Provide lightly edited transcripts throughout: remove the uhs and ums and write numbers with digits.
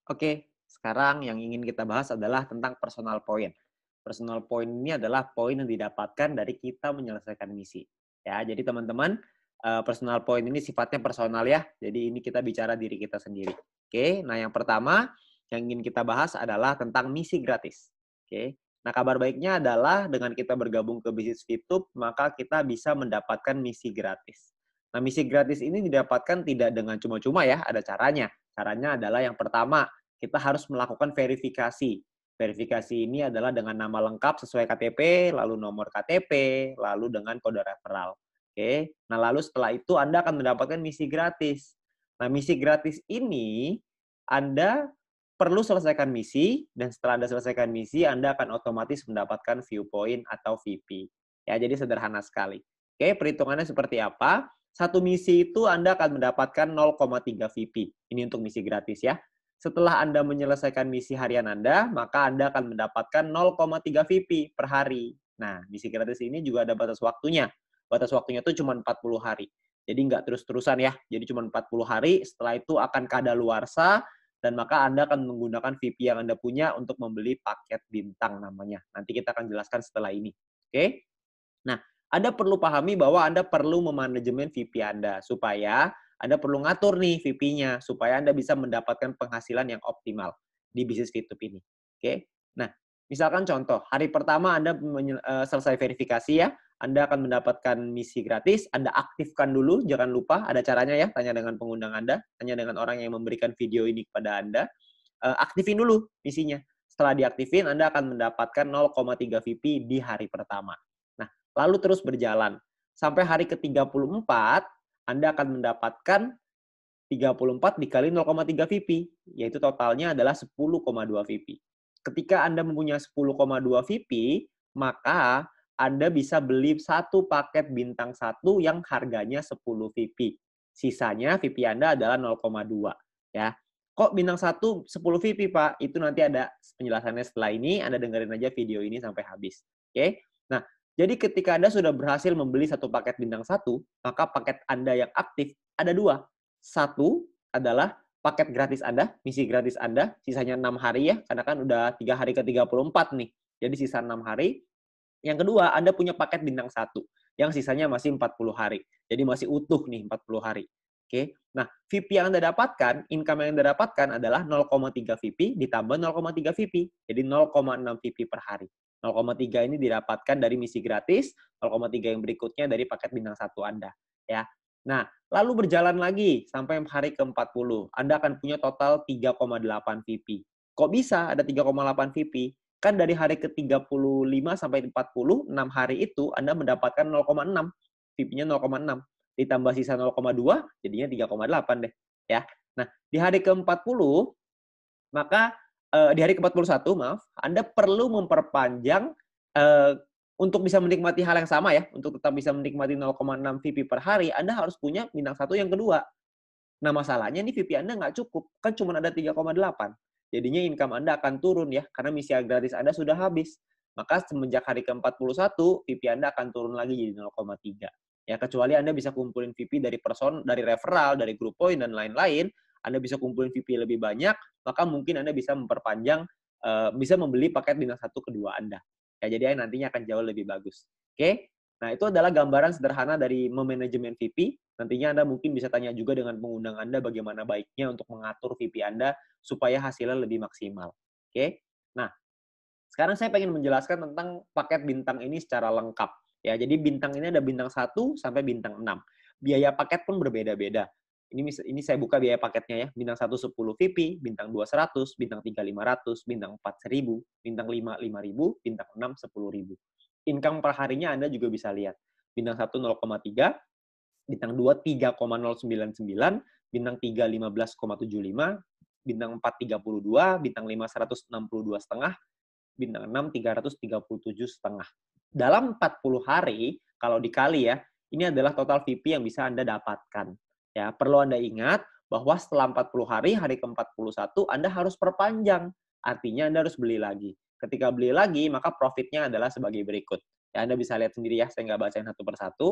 Oke, sekarang yang ingin kita bahas adalah tentang personal point. Personal point ini adalah poin yang didapatkan dari kita menyelesaikan misi. Ya, jadi teman-teman, personal point ini sifatnya personal ya. Jadi ini kita bicara diri kita sendiri. Oke, nah yang pertama yang ingin kita bahas adalah tentang misi gratis. Oke. Nah, kabar baiknya adalah dengan kita bergabung ke bisnis Fitup, maka kita bisa mendapatkan misi gratis. Nah, misi gratis ini didapatkan tidak dengan cuma-cuma ya, ada caranya. Caranya adalah yang pertama, kita harus melakukan verifikasi. Verifikasi ini adalah dengan nama lengkap sesuai KTP, lalu nomor KTP, lalu dengan kode referral. Oke. Nah, lalu setelah itu Anda akan mendapatkan misi gratis. Nah, misi gratis ini Anda perlu selesaikan misi, dan setelah Anda selesaikan misi, Anda akan otomatis mendapatkan viewpoint atau VP. Ya, jadi sederhana sekali. Oke, perhitungannya seperti apa? Satu misi itu Anda akan mendapatkan 0,3 VP. Ini untuk misi gratis ya. Setelah Anda menyelesaikan misi harian Anda, maka Anda akan mendapatkan 0,3 VP per hari. Nah, misi gratis ini juga ada batas waktunya. Batas waktunya itu cuma 40 hari. Jadi nggak terus-terusan ya. Jadi cuma 40 hari, setelah itu akan kadaluarsa, dan maka Anda akan menggunakan VP yang Anda punya untuk membeli paket bintang namanya. Nanti kita akan jelaskan setelah ini. Oke? Nah, Anda perlu pahami bahwa Anda perlu memanajemen VP Anda supaya Anda perlu ngatur nih VP-nya supaya Anda bisa mendapatkan penghasilan yang optimal di bisnis Fitup ini. Oke? Nah, misalkan contoh, hari pertama Anda selesai verifikasi ya, Anda akan mendapatkan misi gratis, Anda aktifkan dulu, jangan lupa ada caranya ya, tanya dengan pengundang Anda, tanya dengan orang yang memberikan video ini kepada Anda, aktifin dulu misinya. Setelah diaktifin, Anda akan mendapatkan 0,3 VP di hari pertama. Nah, lalu terus berjalan. Sampai hari ke-34, Anda akan mendapatkan 34 dikali 0,3 VP, yaitu totalnya adalah 10,2 VP. Ketika Anda mempunyai 10,2 VP, maka Anda bisa beli satu paket bintang 1 yang harganya 10 VP. Sisanya VP Anda adalah 0,2 ya. Kok bintang 1 10 VP, Pak? Itu nanti ada penjelasannya setelah ini, Anda dengerin aja video ini sampai habis. Oke? Nah, jadi ketika Anda sudah berhasil membeli satu paket bintang 1, maka paket Anda yang aktif ada dua. Satu adalah paket gratis Anda, misi gratis Anda, sisanya 6 hari ya, karena kan udah 3 hari ke-34 nih. Jadi sisa 6 hari. Yang kedua, Anda punya paket bintang 1, yang sisanya masih 40 hari. Jadi masih utuh nih 40 hari. Oke. Nah, VP yang Anda dapatkan, income yang Anda dapatkan adalah 0,3 VP ditambah 0,3 VP. Jadi 0,6 VP per hari. 0,3 ini didapatkan dari misi gratis, 0,3 yang berikutnya dari paket bintang 1 Anda. Ya. Nah, lalu berjalan lagi sampai hari ke-40. Anda akan punya total 3,8 VP. Kok bisa ada 3,8 VP? Kan dari hari ke-35 sampai 40, 6 hari itu Anda mendapatkan 0,6. VP-nya 0,6. Ditambah sisa 0,2, jadinya 3,8 deh. Ya. Nah, di hari ke-40, maka di hari ke-41, maaf, Anda perlu memperpanjang untuk bisa menikmati hal yang sama ya, untuk tetap bisa menikmati 0,6 VP per hari, Anda harus punya bintang 1 yang kedua. Nah, masalahnya nih VP Anda nggak cukup, kan cuma ada 3,8. Jadinya income Anda akan turun ya, karena misi gratis Anda sudah habis. Maka semenjak hari ke-41, VP Anda akan turun lagi jadi 0,3. Ya, kecuali Anda bisa kumpulin VP dari referral, dari group point, dan lain-lain, Anda bisa kumpulin VP lebih banyak, maka mungkin Anda bisa memperpanjang, bisa membeli paket bintang 1 kedua Anda. Ya, jadi nantinya akan jauh lebih bagus. Oke? Nah, itu adalah gambaran sederhana dari memanajemen VP. Nantinya Anda mungkin bisa tanya juga dengan pengundang Anda bagaimana baiknya untuk mengatur VP Anda supaya hasilnya lebih maksimal. Oke? Nah, sekarang saya pengen menjelaskan tentang paket bintang ini secara lengkap. Ya, jadi bintang ini ada bintang 1 sampai bintang 6. Biaya paket pun berbeda-beda. Ini saya buka biaya paketnya ya. Bintang 1 10 VP, bintang 2 100, bintang 3 500, bintang 4 1000, bintang 5 5000, bintang 6 10.000. Income per harinya Anda juga bisa lihat. Bintang 1 0,3, bintang 2 3,099, bintang 3 15,75, bintang 4 32, bintang 5 162,5, bintang 6 337,5. Dalam 40 hari, kalau dikali ya, ini adalah total VP yang bisa Anda dapatkan. Ya, perlu Anda ingat bahwa setelah 40 hari, hari ke-41, Anda harus perpanjang. Artinya Anda harus beli lagi. Ketika beli lagi, maka profitnya adalah sebagai berikut. Ya, Anda bisa lihat sendiri ya, saya nggak bacain satu persatu.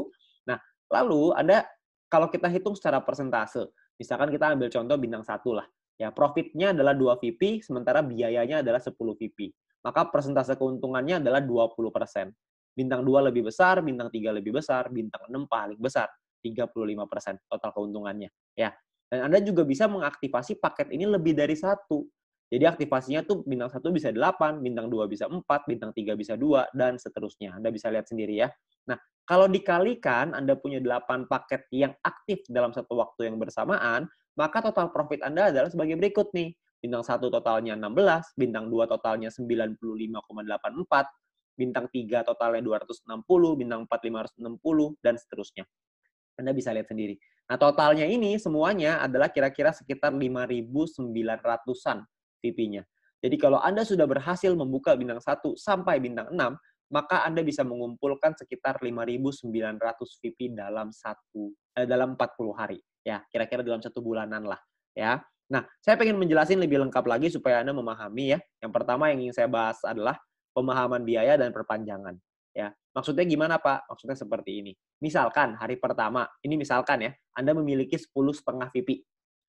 Nah, lalu Anda, kalau kita hitung secara persentase, misalkan kita ambil contoh bintang 1 lah. Ya, profitnya adalah 2 VP, sementara biayanya adalah 10 VP. Maka persentase keuntungannya adalah 20%. Bintang 2 lebih besar, bintang 3 lebih besar, bintang 6 paling besar, 35% total keuntungannya. Ya. Dan Anda juga bisa mengaktifasi paket ini lebih dari satu. Jadi aktivasinya tuh bintang 1 bisa 8, bintang 2 bisa 4, bintang 3 bisa 2, dan seterusnya. Anda bisa lihat sendiri ya. Nah, kalau dikalikan Anda punya 8 paket yang aktif dalam satu waktu yang bersamaan, maka total profit Anda adalah sebagai berikut nih. Bintang 1 totalnya 16, bintang 2 totalnya 95,84, bintang 3 totalnya 260, bintang 4 560, dan seterusnya. Anda bisa lihat sendiri. Nah, totalnya ini semuanya adalah kira-kira sekitar 5.900-an VP-nya. Jadi kalau Anda sudah berhasil membuka bintang 1 sampai bintang 6, maka Anda bisa mengumpulkan sekitar 5.900 VP dalam 40 hari. Ya, kira-kira dalam 1 bulanan lah. Ya. Nah, saya pengen menjelasin lebih lengkap lagi supaya Anda memahami ya. Yang pertama yang ingin saya bahas adalah pemahaman biaya dan perpanjangan. Ya, maksudnya gimana Pak? Maksudnya seperti ini. Misalkan hari pertama, ini misalkan ya, Anda memiliki 10,5 VP.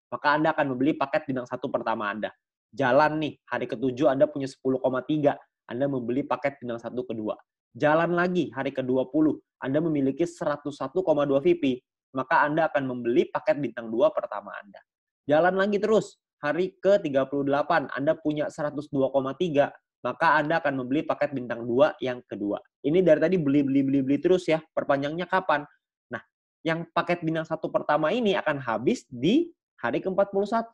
Maka Anda akan membeli paket bintang 1 pertama Anda. Jalan nih, hari ke-7 Anda punya 10,3. Anda membeli paket bintang 1 kedua. Jalan lagi, hari ke-20, Anda memiliki 101,2 VP. Maka Anda akan membeli paket bintang 2 pertama Anda. Jalan lagi terus, hari ke-38, Anda punya 102,3. Maka Anda akan membeli paket bintang 2 yang kedua. Ini dari tadi beli terus ya. Perpanjangnya kapan? Nah, yang paket bintang 1 pertama ini akan habis di hari ke-41.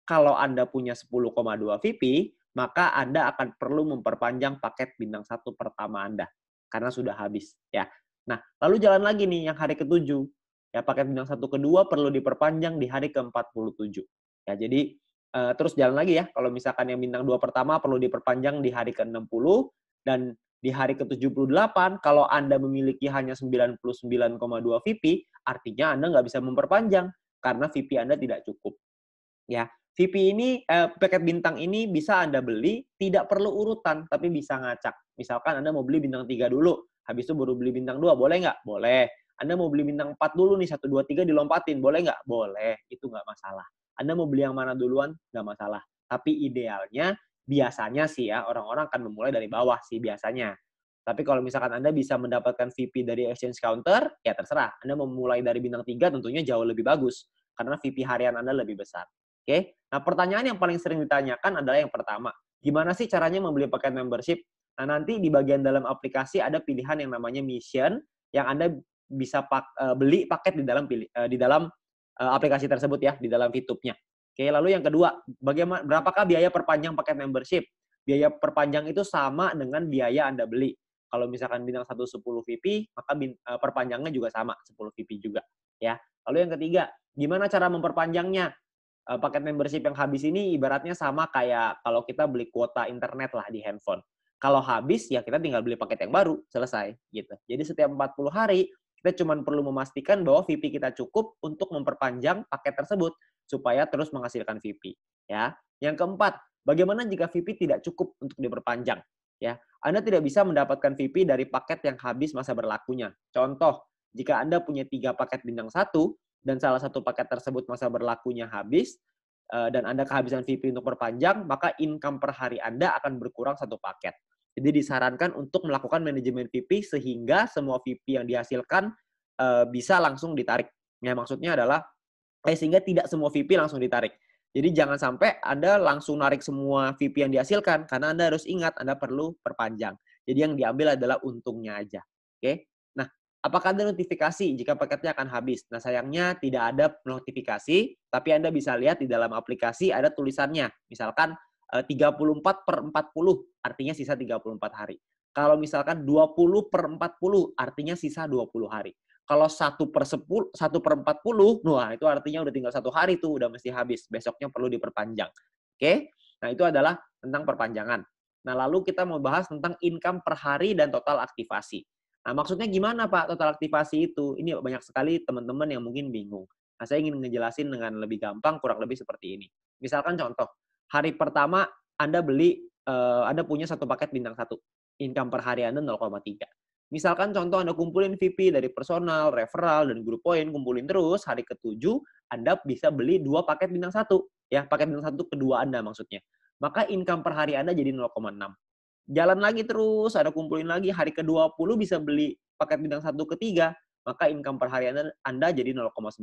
Kalau Anda punya 10,2 VP, maka Anda akan perlu memperpanjang paket bintang 1 pertama Anda. Karena sudah habis. Ya. Nah, lalu jalan lagi nih yang hari ke-7. Ya, paket bintang 1 kedua perlu diperpanjang di hari ke-47. Ya, jadi terus jalan lagi ya. Kalau misalkan yang bintang 2 pertama perlu diperpanjang di hari ke-60, dan di hari ke-78, kalau Anda memiliki hanya 99,2 VP, artinya Anda nggak bisa memperpanjang karena VP Anda tidak cukup. Ya, VP ini, paket bintang ini bisa Anda beli, tidak perlu urutan, tapi bisa ngacak. Misalkan Anda mau beli bintang 3 dulu, habis itu baru beli bintang 2, boleh nggak? Boleh. Anda mau beli bintang 4 dulu nih, 1, 2, 3 dilompatin, boleh nggak? Boleh, itu nggak masalah. Anda mau beli yang mana duluan, nggak masalah. Tapi idealnya, biasanya sih ya, orang-orang akan memulai dari bawah sih biasanya. Tapi kalau misalkan Anda bisa mendapatkan VP dari exchange counter, ya terserah. Anda mau mulai dari bintang 3 tentunya jauh lebih bagus. Karena VP harian Anda lebih besar. Oke? Nah, pertanyaan yang paling sering ditanyakan adalah yang pertama. Gimana sih caranya membeli paket membership? Nah, nanti di bagian dalam aplikasi ada pilihan yang namanya mission, yang Anda bisa beli paket di dalam aplikasi tersebut ya, di dalam VTube-nya. Oke, lalu yang kedua, berapakah biaya perpanjang paket membership? Biaya perpanjang itu sama dengan biaya Anda beli. Kalau misalkan bintang 1 10 VP, maka perpanjangnya juga sama, 10 VP juga. Ya. Lalu yang ketiga, gimana cara memperpanjangnya? Paket membership yang habis ini ibaratnya sama kayak kalau kita beli kuota internet lah di handphone. Kalau habis, ya kita tinggal beli paket yang baru, selesai. Gitu. Jadi setiap 40 hari, kita cuma perlu memastikan bahwa VP kita cukup untuk memperpanjang paket tersebut supaya terus menghasilkan VP. Ya. Yang keempat, bagaimana jika VP tidak cukup untuk diperpanjang? Ya, Anda tidak bisa mendapatkan VP dari paket yang habis masa berlakunya. Contoh, jika Anda punya 3 paket bintang 1 dan salah satu paket tersebut masa berlakunya habis, dan Anda kehabisan VP untuk perpanjang, maka income per hari Anda akan berkurang 1 paket. Jadi disarankan untuk melakukan manajemen VP sehingga semua VP yang dihasilkan bisa langsung ditarik. Ya, maksudnya adalah sehingga tidak semua VP langsung ditarik. Jadi jangan sampai Anda langsung narik semua VP yang dihasilkan, karena Anda harus ingat Anda perlu perpanjang. Jadi yang diambil adalah untungnya aja. Oke? Nah, apakah ada notifikasi jika paketnya akan habis? Nah, sayangnya tidak ada notifikasi, tapi Anda bisa lihat di dalam aplikasi ada tulisannya. Misalkan 34/40, artinya sisa 34 hari. Kalau misalkan 20/40, artinya sisa 20 hari. Kalau 1/40, wah itu artinya udah tinggal 1 hari tuh, udah mesti habis. Besoknya perlu diperpanjang. Oke? Nah, itu adalah tentang perpanjangan. Nah, lalu kita mau bahas tentang income per hari dan total aktivasi. Nah, maksudnya gimana Pak total aktivasi itu? Ini banyak sekali teman-teman yang mungkin bingung. Nah, saya ingin ngejelasin dengan lebih gampang, kurang lebih seperti ini. Misalkan contoh, hari pertama Anda punya 1 paket bintang 1. Income per hari Anda 0,3. Misalkan contoh Anda kumpulin VP dari personal, referral, dan grup poin, kumpulin terus, hari ke-7 Anda bisa beli 2 paket bintang 1. ya, paket bintang 1 kedua Anda maksudnya. Maka income per hari Anda jadi 0,6. Jalan lagi terus, Anda kumpulin lagi, hari ke-20 bisa beli paket bintang 1 ketiga, maka income per hari Anda jadi 0,9.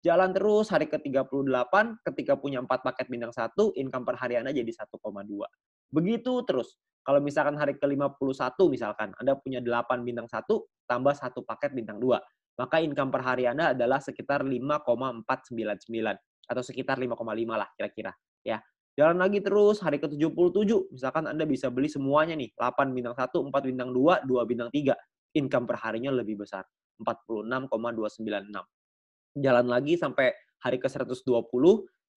Jalan terus, hari ke-38, ketika punya 4 paket bintang 1, income per hari Anda jadi 1,2. Begitu terus. Kalau misalkan hari ke-51 misalkan, Anda punya 8 bintang 1, tambah 1 paket bintang 2. Maka income per hari Anda adalah sekitar 5,499 atau sekitar 5,5 lah kira-kira. Ya. Jalan lagi terus, hari ke-77, misalkan Anda bisa beli semuanya nih, 8 bintang 1, 4 bintang 2, 2 bintang 3. Income per harinya lebih besar, 46,296. Jalan lagi sampai hari ke-120,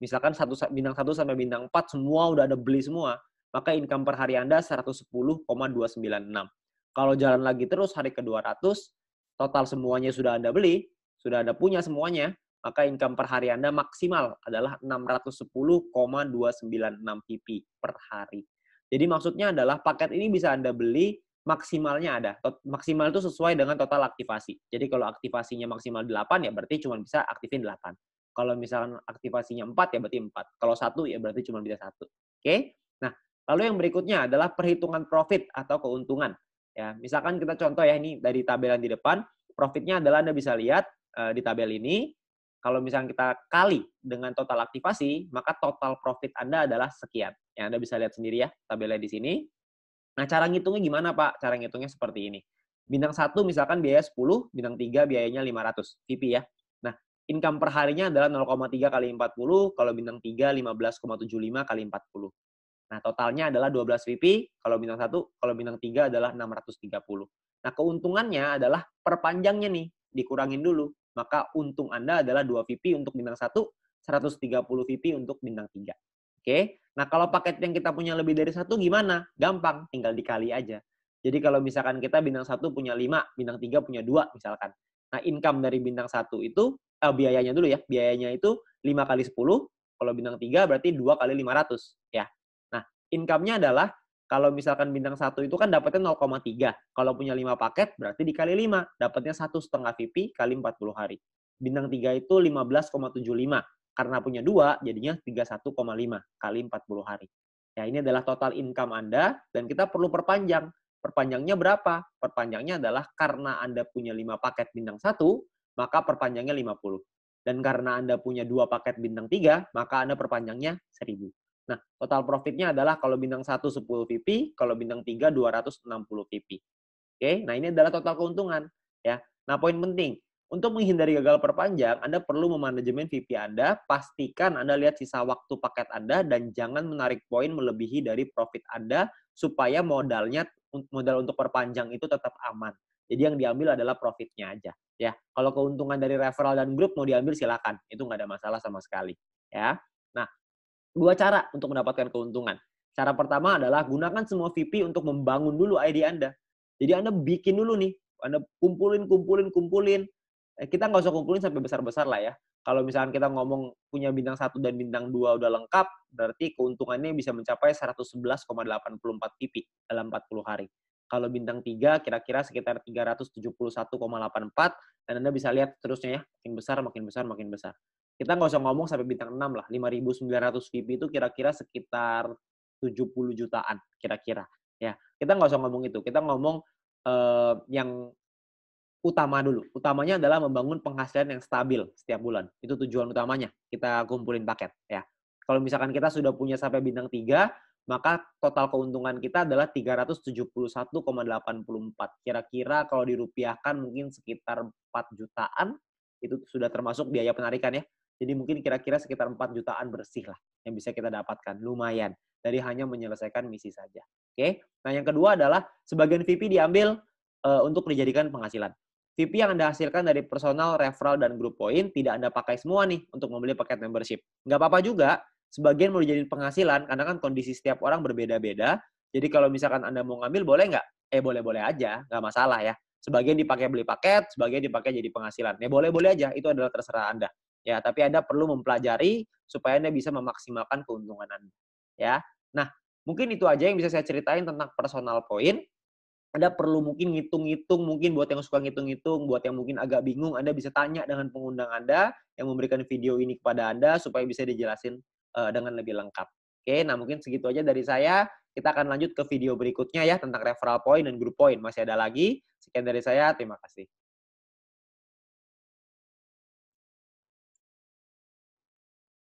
misalkan bintang 1 sampai bintang 4 semua udah ada beli semua, maka income per hari Anda 110,296. Kalau jalan lagi terus hari ke-200, total semuanya sudah Anda beli, sudah Anda punya semuanya, maka income per hari Anda maksimal adalah 610,296 PP per hari. Jadi maksudnya adalah paket ini bisa Anda beli maksimalnya ada. Maksimal itu sesuai dengan total aktivasi. Jadi kalau aktivasinya maksimal 8 ya berarti cuma bisa aktifin 8. Kalau misalkan aktivasinya 4 ya berarti 4. Kalau 1 ya berarti cuma bisa 1. Oke? Nah, lalu yang berikutnya adalah perhitungan profit atau keuntungan. Ya, misalkan kita contoh ya ini dari tabel yang di depan, profitnya adalah Anda bisa lihat di tabel ini, kalau misalkan kita kali dengan total aktivasi, maka total profit Anda adalah sekian. Ya, Anda bisa lihat sendiri ya tabelnya di sini. Nah, cara ngitungnya gimana, Pak? Cara ngitungnya seperti ini. Bintang 1 misalkan biaya 10, bintang 3 biayanya 500 VP ya. Nah, income per harinya adalah 0,3 kali 40, kalau bintang 3 15,75 kali 40. Nah, totalnya adalah 12 VP, kalau bintang 1, kalau bintang 3 adalah 630. Nah, keuntungannya adalah perpanjangnya nih, dikurangin dulu. Maka untung Anda adalah 2 VP untuk bintang 1, 130 VP untuk bintang 3. Oke? Nah, kalau paket yang kita punya lebih dari 1 gimana? Gampang, tinggal dikali aja. Jadi kalau misalkan kita bintang 1 punya 5, bintang 3 punya 2 misalkan. Nah, income dari bintang 1 itu, biayanya dulu ya, biayanya itu 5 kali 10, kalau bintang 3 berarti 2 kali 500. Ya. Nah, income-nya adalah kalau misalkan bintang 1 itu kan dapatnya 0,3. Kalau punya 5 paket berarti dikali 5. Dapatnya 1,5 VP kali 40 hari. Bintang 3 itu 15,75. Karena punya 2, jadinya 31,5 kali 40 hari. Ya, ini adalah total income Anda dan kita perlu perpanjang. Perpanjangnya berapa? Perpanjangnya adalah karena Anda punya 5 paket bintang 1, maka perpanjangnya 50. Dan karena Anda punya 2 paket bintang 3, maka Anda perpanjangnya 1000. Nah, total profitnya adalah kalau bintang 1 10 VP, kalau bintang 3 260 VP. Oke, nah ini adalah total keuntungan ya. Nah, poin penting, untuk menghindari gagal perpanjang, Anda perlu memanajemen VP Anda, pastikan Anda lihat sisa waktu paket Anda dan jangan menarik poin melebihi dari profit Anda supaya modal untuk perpanjang itu tetap aman. Jadi yang diambil adalah profitnya aja ya. Kalau keuntungan dari referral dan grup mau diambil silakan, itu nggak ada masalah sama sekali ya. Nah, 2 cara untuk mendapatkan keuntungan. Cara pertama adalah gunakan semua VP untuk membangun dulu ID Anda. Jadi Anda bikin dulu nih, Anda kumpulin. Kita nggak usah kumpulin sampai besar-besar lah ya. Kalau misalkan kita ngomong punya bintang 1 dan bintang 2 udah lengkap, berarti keuntungannya bisa mencapai 111,84 VP dalam 40 hari. Kalau bintang 3 kira-kira sekitar 371,84 dan Anda bisa lihat terusnya ya, makin besar. Kita nggak usah ngomong sampai bintang 6 lah, 5.900 VP itu kira-kira sekitar 70 jutaan kira-kira. Ya, kita nggak usah ngomong itu, kita ngomong yang utama dulu. Utamanya adalah membangun penghasilan yang stabil setiap bulan. Itu tujuan utamanya, kita kumpulin paket ya. Kalau misalkan kita sudah punya sampai bintang 3, maka total keuntungan kita adalah 371,84. Kira-kira kalau dirupiahkan mungkin sekitar 4 jutaan, itu sudah termasuk biaya penarikan ya. Jadi mungkin kira-kira sekitar 4 jutaan bersih lah yang bisa kita dapatkan. Lumayan. Dari hanya menyelesaikan misi saja. Oke. Nah, yang kedua adalah sebagian VP diambil untuk dijadikan penghasilan. VP yang Anda hasilkan dari personal, referral, dan group point tidak Anda pakai semua nih untuk membeli paket membership. Nggak apa-apa juga, sebagian mau dijadiin penghasilan, karena kan kondisi setiap orang berbeda-beda. Jadi kalau misalkan Anda mau ngambil, boleh nggak? Boleh-boleh aja, nggak masalah ya. Sebagian dipakai beli paket, sebagian dipakai jadi penghasilan. Boleh-boleh aja, itu adalah terserah Anda. Ya, tapi Anda perlu mempelajari supaya Anda bisa memaksimalkan keuntungan Anda. Ya. Nah, mungkin itu aja yang bisa saya ceritain tentang personal point. Anda perlu mungkin ngitung-ngitung, mungkin buat yang suka ngitung-ngitung, buat yang mungkin agak bingung, Anda bisa tanya dengan pengundang Anda yang memberikan video ini kepada Anda supaya bisa dijelasin dengan lebih lengkap. Oke, nah mungkin segitu aja dari saya. Kita akan lanjut ke video berikutnya ya tentang referral point dan group point. Masih ada lagi. Sekian dari saya, terima kasih.